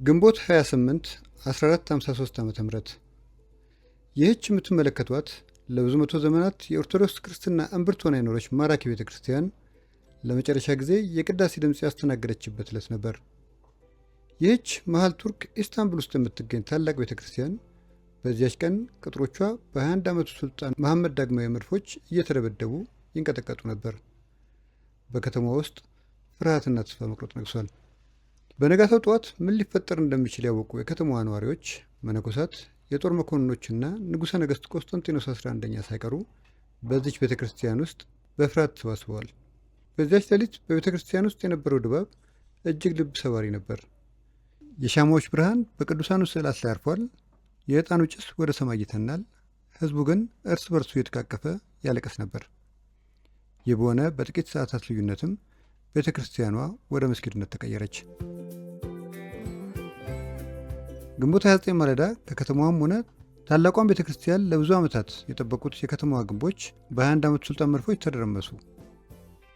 ግንቦት 28 1453 ዓ.ም። ይህች የምትመለከቷት ለብዙ መቶ ዘመናት የኦርቶዶክስ ክርስትና እምብርት ሆና የኖረች ማራኪ ቤተ ክርስቲያን ለመጨረሻ ጊዜ የቅዳሴ ድምፅ ያስተናገደችበት ዕለት ነበር። ይህች መሃል ቱርክ ኢስታንቡል ውስጥ የምትገኝ ታላቅ ቤተ ክርስቲያን በዚያች ቀን ቅጥሮቿ በ21 ዓመቱ ሱልጣን መሐመድ ዳግማዊ መድፎች እየተደበደቡ ይንቀጠቀጡ ነበር። በከተማዋ ውስጥ ፍርሃትና ተስፋ መቁረጥ ነግሷል። በነጋታው ጠዋት ምን ሊፈጠር እንደሚችል ያወቁ የከተማዋ ነዋሪዎች፣ መነኮሳት፣ የጦር መኮንኖችና ንጉሠ ነገሥት ቆስጠንጢኖስ 11ኛ ሳይቀሩ በዚች ቤተ ክርስቲያን ውስጥ በፍርሃት ተሰባስበዋል። በዚያች ሌሊት በቤተ ክርስቲያን ውስጥ የነበረው ድባብ እጅግ ልብ ሰባሪ ነበር። የሻማዎች ብርሃን በቅዱሳኑ ስዕላት ላይ አርፏል። የዕጣኑ ጭስ ወደ ሰማይ ይተናል። ሕዝቡ ግን እርስ በርሱ እየተቃቀፈ ያለቀስ ነበር። ይህ በሆነ በጥቂት ሰዓታት ልዩነትም ቤተ ክርስቲያኗ ወደ መስጊድነት ተቀየረች። ግንቦት 29 ማለዳ ከከተማዋም ሆነ ታላቋን ቤተ ክርስቲያን ለብዙ ዓመታት የጠበቁት የከተማዋ ግንቦች በ21 ዓመቱ ሱልጣን መድፎች ተደረመሱ።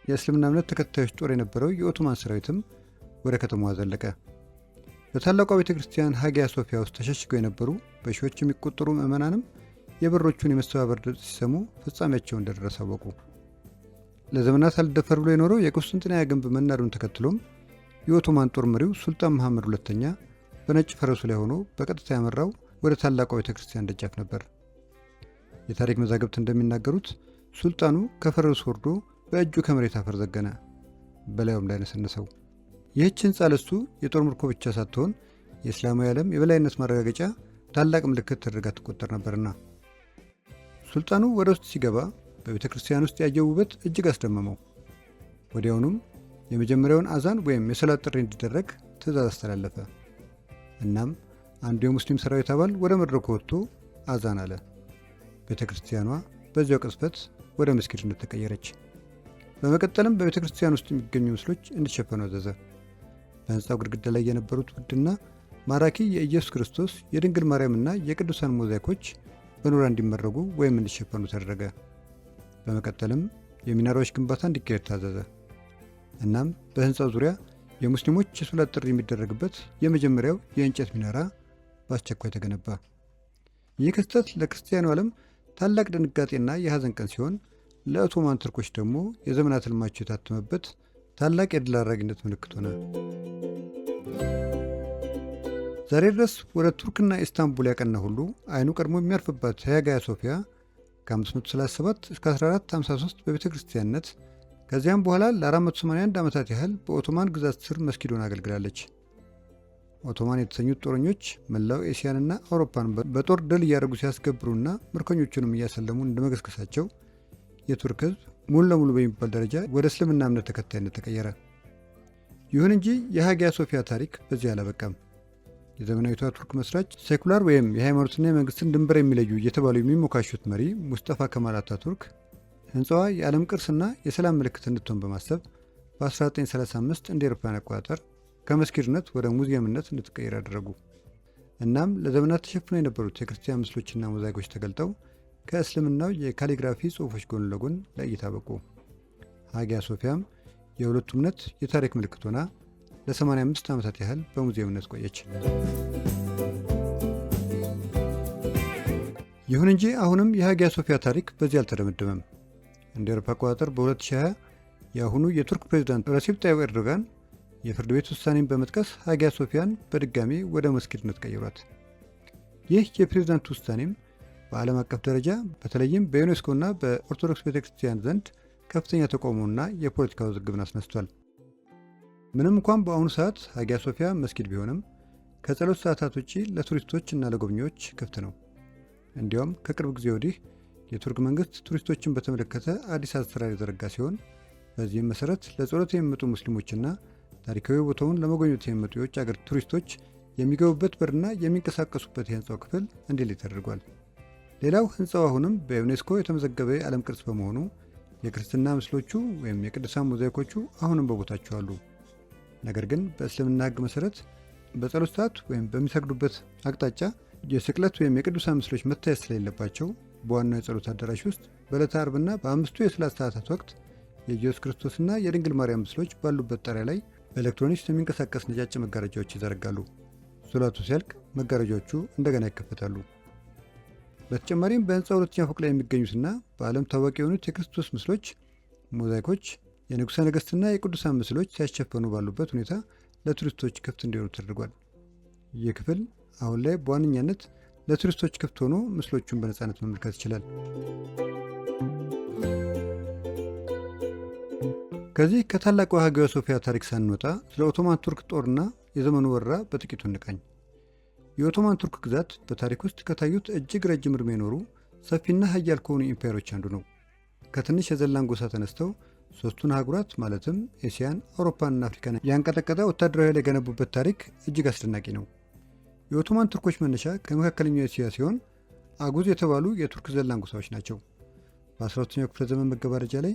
የእስልምና እምነት ተከታዮች ጦር የነበረው የኦቶማን ሰራዊትም ወደ ከተማዋ ዘለቀ። በታላቋ ቤተ ክርስቲያን ሀጊያ ሶፊያ ውስጥ ተሸሽገው የነበሩ በሺዎች የሚቆጠሩ ምዕመናንም የበሮቹን የመስተባበር ድምፅ ሲሰሙ ፍጻሜያቸው እንደደረሰ አወቁ። ለዘመናት አልደፈር ብሎ የኖረው የቁስጥንጥንያ ግንብ መናዱን ተከትሎም የኦቶማን ጦር መሪው ሱልጣን መሐመድ ሁለተኛ በነጭ ፈረሱ ላይ ሆኖ በቀጥታ ያመራው ወደ ታላቋ ቤተ ክርስቲያን ደጃፍ ነበር። የታሪክ መዛግብት እንደሚናገሩት ሱልጣኑ ከፈረሱ ወርዶ በእጁ ከመሬት አፈር ዘገነ፣ በላዩም ላይ ነሰነሰው። ይህች ሕንፃ ለሱ የጦር ምርኮ ብቻ ሳትሆን የእስላማዊ ዓለም የበላይነት ማረጋገጫ ታላቅ ምልክት ተደርጋ ትቆጠር ነበርና። ሱልጣኑ ወደ ውስጥ ሲገባ በቤተ ክርስቲያን ውስጥ ያየው ውበት እጅግ አስደመመው። ወዲያውኑም የመጀመሪያውን አዛን ወይም የሰላት ጥሪ እንዲደረግ ትእዛዝ አስተላለፈ። እናም አንዱ የሙስሊም ሰራዊት አባል ወደ መድረኩ ወጥቶ አዛን አለ። ቤተ ክርስቲያኗ በዚያው ቅጽበት ወደ መስጊድነት ተቀየረች። በመቀጠልም በቤተ ክርስቲያን ውስጥ የሚገኙ ምስሎች እንዲሸፈኑ አዘዘ። በሕንፃው ግድግዳ ላይ የነበሩት ውድና ማራኪ የኢየሱስ ክርስቶስ የድንግል ማርያምና የቅዱሳን ሞዛይኮች በኖራ እንዲመረጉ ወይም እንዲሸፈኑ ተደረገ። በመቀጠልም የሚናራዎች ግንባታ እንዲካሄድ ታዘዘ። እናም በሕንፃው ዙሪያ የሙስሊሞች የሶላት ጥሪ የሚደረግበት የመጀመሪያው የእንጨት ሚናራ በአስቸኳይ ተገነባ። ይህ ክስተት ለክርስቲያኑ ዓለም ታላቅ ድንጋጤና የሐዘን ቀን ሲሆን፣ ለኦቶማን ቱርኮች ደግሞ የዘመናት ሕልማቸው የታተመበት ታላቅ የድል አድራጊነት ምልክት ሆነ። ዛሬ ድረስ ወደ ቱርክና ኢስታንቡል ያቀና ሁሉ አይኑ ቀድሞ የሚያርፍባት ሀጊያ ሶፊያ ከ537 እስከ 1453 በቤተ ክርስቲያንነት ከዚያም በኋላ ለ481 ዓመታት ያህል በኦቶማን ግዛት ስር መስጊድ ሆና አገልግላለች። ኦቶማን የተሰኙት ጦረኞች መላው ኤስያንና አውሮፓን በጦር ድል እያደረጉ ሲያስገብሩና ምርኮኞቹንም እያሰለሙ እንደመገስገሳቸው የቱርክ ሕዝብ ሙሉ ለሙሉ በሚባል ደረጃ ወደ እስልምና እምነት ተከታይነት ተቀየረ። ይሁን እንጂ የሀጊያ ሶፊያ ታሪክ በዚህ አላበቃም። የዘመናዊቷ ቱርክ መስራች ሴኩላር ወይም የሃይማኖትና የመንግስትን ድንበር የሚለዩ እየተባሉ የሚሞካሹት መሪ ሙስጠፋ ከማል አታቱርክ ሕንፃዋ የዓለም ቅርስና የሰላም ምልክት እንድትሆን በማሰብ በ1935 እንደ አውሮፓውያን አቆጣጠር ከመስጊድነት ወደ ሙዚየምነት እንድትቀየር አደረጉ። እናም ለዘመናት ተሸፍነው የነበሩት የክርስቲያን ምስሎችና ሞዛይኮች ተገልጠው ከእስልምናው የካሊግራፊ ጽሑፎች ጎን ለጎን ለእይታ በቁ። ሀጊያ ሶፊያም የሁለቱ እምነት የታሪክ ምልክት ሆና ለ85 ዓመታት ያህል በሙዚየምነት ቆየች። ይሁን እንጂ አሁንም የሀጊያ ሶፊያ ታሪክ በዚህ አልተደመደመም። እንደ አውሮፓ አቆጣጠር በ2020 የአሁኑ የቱርክ ፕሬዝዳንት ረሲፕ ጣይብ ኤርዶጋን የፍርድ ቤት ውሳኔን በመጥቀስ ሀጊያ ሶፊያን በድጋሚ ወደ መስጊድነት ቀይሯት። ይህ የፕሬዝዳንቱ ውሳኔም በዓለም አቀፍ ደረጃ በተለይም በዩኔስኮና በኦርቶዶክስ ቤተክርስቲያን ዘንድ ከፍተኛ ተቃውሞና የፖለቲካ ውዝግብን አስነስቷል። ምንም እንኳን በአሁኑ ሰዓት ሀጊያ ሶፊያ መስጊድ ቢሆንም ከጸሎት ሰዓታት ውጪ ለቱሪስቶች እና ለጎብኚዎች ክፍት ነው። እንዲያውም ከቅርብ ጊዜ ወዲህ የቱርክ መንግስት ቱሪስቶችን በተመለከተ አዲስ አሰራር የዘረጋ ሲሆን፣ በዚህም መሰረት ለጸሎት የሚመጡ ሙስሊሞችና ታሪካዊ ቦታውን ለመጎብኘት የሚመጡ የውጭ አገር ቱሪስቶች የሚገቡበት በርና የሚንቀሳቀሱበት የህንፃው ክፍል እንዲለይ ተደርጓል። ሌላው ህንፃው አሁንም በዩኔስኮ የተመዘገበ የዓለም ቅርስ በመሆኑ የክርስትና ምስሎቹ ወይም የቅዱሳን ሞዛይኮቹ አሁንም በቦታቸው አሉ። ነገር ግን በእስልምና ሕግ መሰረት በጸሎት ሰዓት ወይም በሚሰግዱበት አቅጣጫ የስቅለት ወይም የቅዱሳን ምስሎች መታየት ስለሌለባቸው በዋናው የጸሎት አዳራሽ ውስጥ በዕለተ ዓርብና በአምስቱ የሰላት ሰዓታት ወቅት የኢየሱስ ክርስቶስና የድንግል ማርያም ምስሎች ባሉበት ጣሪያ ላይ በኤሌክትሮኒክስ የሚንቀሳቀስ ነጫጭ መጋረጃዎች ይዘረጋሉ። ሶላቱ ሲያልቅ መጋረጃዎቹ እንደገና ይከፈታሉ። በተጨማሪም በህንፃው ሁለተኛ ፎቅ ላይ የሚገኙትና በዓለም ታዋቂ የሆኑት የክርስቶስ ምስሎች፣ ሞዛይኮች፣ የንጉሠ ነገሥትና የቅዱሳን ምስሎች ሲያስሸፈኑ ባሉበት ሁኔታ ለቱሪስቶች ክፍት እንዲሆኑ ተደርጓል። ይህ ክፍል አሁን ላይ በዋነኛነት ለቱሪስቶች ክፍት ሆኖ ምስሎቹን በነፃነት መመልከት ይችላል። ከዚህ ከታላቁ ሀጊያ ሶፊያ ታሪክ ሳንወጣ ስለ ኦቶማን ቱርክ ጦርና የዘመኑ ወረራ በጥቂቱ እንቃኝ። የኦቶማን ቱርክ ግዛት በታሪክ ውስጥ ከታዩት እጅግ ረጅም ዕድሜ የኖሩ ሰፊና ሀያል ከሆኑ ኢምፓየሮች አንዱ ነው። ከትንሽ የዘላን ጎሳ ተነስተው ሶስቱን አህጉራት ማለትም ኤስያን፣ አውሮፓንና አፍሪካን ያንቀጠቀጠ ወታደራዊ ኃይል የገነቡበት ታሪክ እጅግ አስደናቂ ነው። የኦቶማን ቱርኮች መነሻ ከመካከለኛው ኤስያ ሲሆን አጉዝ የተባሉ የቱርክ ዘላን ጎሳዎች ናቸው። በ12ኛው ክፍለ ዘመን መገባደጃ ላይ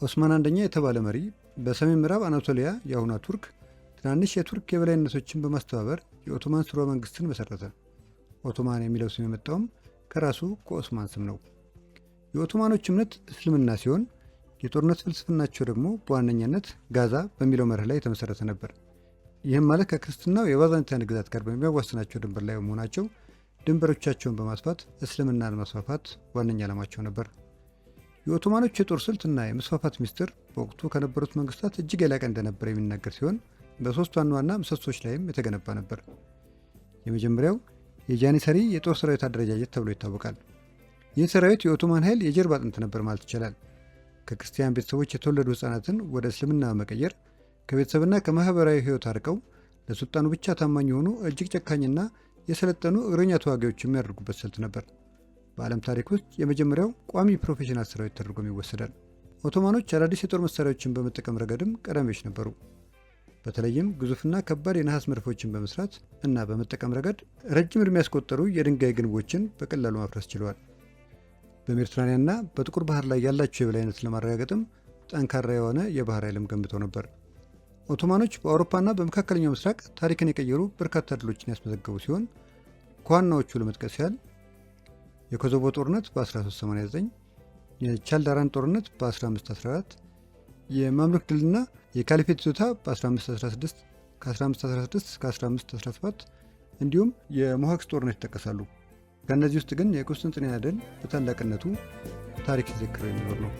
ኦስማን አንደኛ የተባለ መሪ በሰሜን ምዕራብ አናቶሊያ የአሁኗ ቱርክ ትናንሽ የቱርክ የበላይነቶችን በማስተባበር የኦቶማን ስርወ መንግስትን መሰረተ። ኦቶማን የሚለው ስም የመጣውም ከራሱ ከኦስማን ስም ነው። የኦቶማኖች እምነት እስልምና ሲሆን የጦርነት ፍልስፍናቸው ደግሞ በዋነኛነት ጋዛ በሚለው መርህ ላይ የተመሰረተ ነበር። ይህም ማለት ከክርስትናው የባዛንታይን ግዛት ጋር በሚያዋስናቸው ድንበር ላይ በመሆናቸው ድንበሮቻቸውን በማስፋት እስልምናን ማስፋፋት ዋነኛ ዓላማቸው ነበር። የኦቶማኖች የጦር ስልት እና የመስፋፋት ሚስጥር በወቅቱ ከነበሩት መንግስታት እጅግ የላቀ እንደነበር የሚናገር ሲሆን በሶስት ዋና ዋና ምሰሶች ላይም የተገነባ ነበር። የመጀመሪያው የጃኒሰሪ የጦር ሰራዊት አደረጃጀት ተብሎ ይታወቃል። ይህ ሰራዊት የኦቶማን ኃይል የጀርባ አጥንት ነበር ማለት ይቻላል። ከክርስቲያን ቤተሰቦች የተወለዱ ህፃናትን ወደ እስልምና በመቀየር ከቤተሰብና ከማህበራዊ ህይወት አርቀው ለሱልጣኑ ብቻ ታማኝ የሆኑ እጅግ ጨካኝና የሰለጠኑ እግረኛ ተዋጊዎች የሚያደርጉበት ስልት ነበር። በዓለም ታሪክ ውስጥ የመጀመሪያው ቋሚ ፕሮፌሽናል ሰራዊት ተደርጎም ይወሰዳል። ኦቶማኖች አዳዲስ የጦር መሳሪያዎችን በመጠቀም ረገድም ቀዳሚዎች ነበሩ። በተለይም ግዙፍና ከባድ የነሐስ መድፎችን በመስራት እና በመጠቀም ረገድ ረጅም ዕድሜ ያስቆጠሩ የድንጋይ ግንቦችን በቀላሉ ማፍረስ ችለዋል። በሜዲትራኒያንና በጥቁር ባህር ላይ ያላቸው የበላይነት ለማረጋገጥም ጠንካራ የሆነ የባህር ኃይልም ገንብተው ነበር። ኦቶማኖች በአውሮፓና በመካከለኛው ምስራቅ ታሪክን የቀየሩ በርካታ ድሎችን ያስመዘገቡ ሲሆን ከዋናዎቹ ለመጥቀስ ያህል የኮሶቮ ጦርነት በ1389፣ የቻልዳራን ጦርነት በ1514፣ የማምሉክ ድልና የካሊፌት ይዞታ በ1516 ከ1516 እስከ 1517 እንዲሁም የሞሃክስ ጦርነት ይጠቀሳሉ። ከእነዚህ ውስጥ ግን የቁስጥንጥንያ ድል በታላቅነቱ ታሪክ ሲዘክረው የሚኖር ነው።